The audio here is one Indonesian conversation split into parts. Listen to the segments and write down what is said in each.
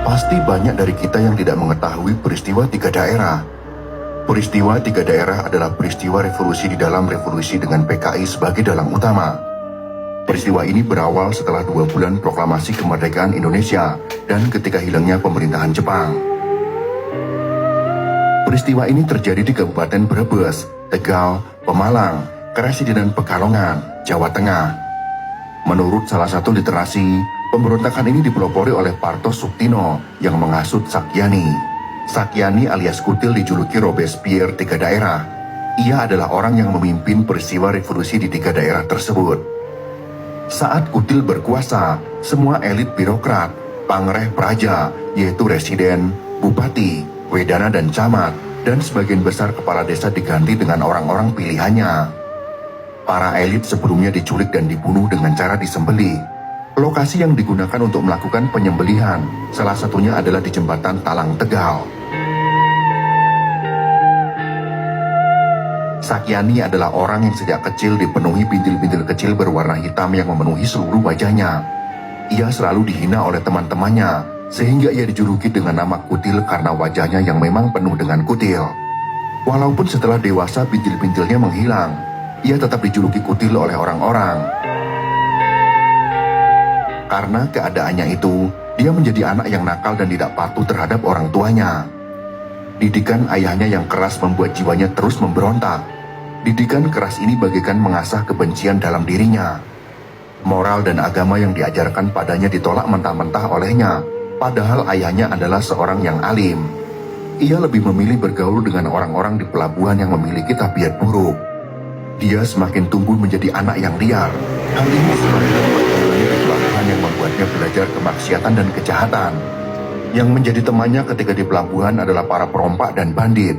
Pasti banyak dari kita yang tidak mengetahui peristiwa tiga daerah. Peristiwa tiga daerah adalah peristiwa revolusi di dalam revolusi dengan PKI sebagai dalang utama. Peristiwa ini berawal setelah 2 bulan proklamasi kemerdekaan Indonesia dan ketika hilangnya pemerintahan Jepang. Peristiwa ini terjadi di Kabupaten Brebes, Tegal, Pemalang, Karasidenan Pekalongan, Jawa Tengah. Menurut salah satu literasi, pemberontakan ini dipelopori oleh Parto Suktino yang menghasut Sakyani. Sakyani alias Kutil dijuluki Robespierre tiga daerah. Ia adalah orang yang memimpin peristiwa revolusi di tiga daerah tersebut. Saat Kutil berkuasa, semua elit birokrat, pangreh praja, yaitu residen, bupati, wedana dan camat, dan sebagian besar kepala desa diganti dengan orang-orang pilihannya. Para elit sebelumnya diculik dan dibunuh dengan cara disembelih. Lokasi yang digunakan untuk melakukan penyembelihan, salah satunya adalah di jembatan Talang Tegal. Sakyani adalah orang yang sejak kecil dipenuhi bintil-bintil kecil berwarna hitam yang memenuhi seluruh wajahnya. Ia selalu dihina oleh teman-temannya, sehingga ia dijuluki dengan nama Kutil karena wajahnya yang memang penuh dengan kutil. Walaupun setelah dewasa bintil-bintilnya menghilang, ia tetap dijuluki Kutil oleh orang-orang. Karena keadaannya itu, dia menjadi anak yang nakal dan tidak patuh terhadap orang tuanya. Didikan ayahnya yang keras membuat jiwanya terus memberontak. Didikan keras ini bagaikan mengasah kebencian dalam dirinya. Moral dan agama yang diajarkan padanya ditolak mentah-mentah olehnya, padahal ayahnya adalah seorang yang alim. Ia lebih memilih bergaul dengan orang-orang di pelabuhan yang memiliki tabiat buruk. Dia semakin tumbuh menjadi anak yang liar. Hal ini disebabkan pergaulannya di pelabuhan yang membuatnya belajar kemaksiatan dan kejahatan. Yang menjadi temannya ketika di pelabuhan adalah para perompak dan bandit.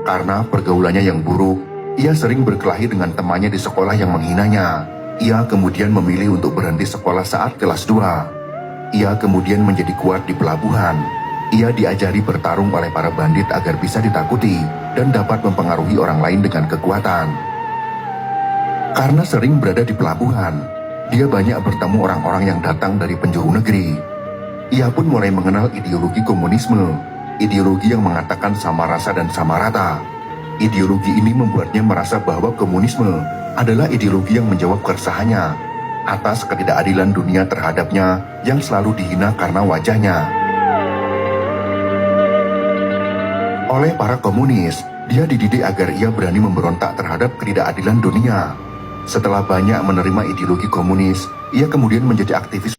Karena pergaulannya yang buruk, ia sering berkelahi dengan temannya di sekolah yang menghinanya. Ia kemudian memilih untuk berhenti sekolah saat kelas 2. Ia kemudian menjadi kuat di pelabuhan. Ia diajari bertarung oleh para bandit agar bisa ditakuti dan dapat mempengaruhi orang lain dengan kekuatan. Karena sering berada di pelabuhan, dia banyak bertemu orang-orang yang datang dari penjuru negeri. Ia pun mulai mengenal ideologi komunisme, ideologi yang mengatakan sama rasa dan sama rata. Ideologi ini membuatnya merasa bahwa komunisme adalah ideologi yang menjawab keresahannya atas ketidakadilan dunia terhadapnya yang selalu dihina karena wajahnya. Oleh para komunis, dia dididik agar ia berani memberontak terhadap ketidakadilan dunia. Setelah banyak menerima ideologi komunis, ia kemudian menjadi aktivis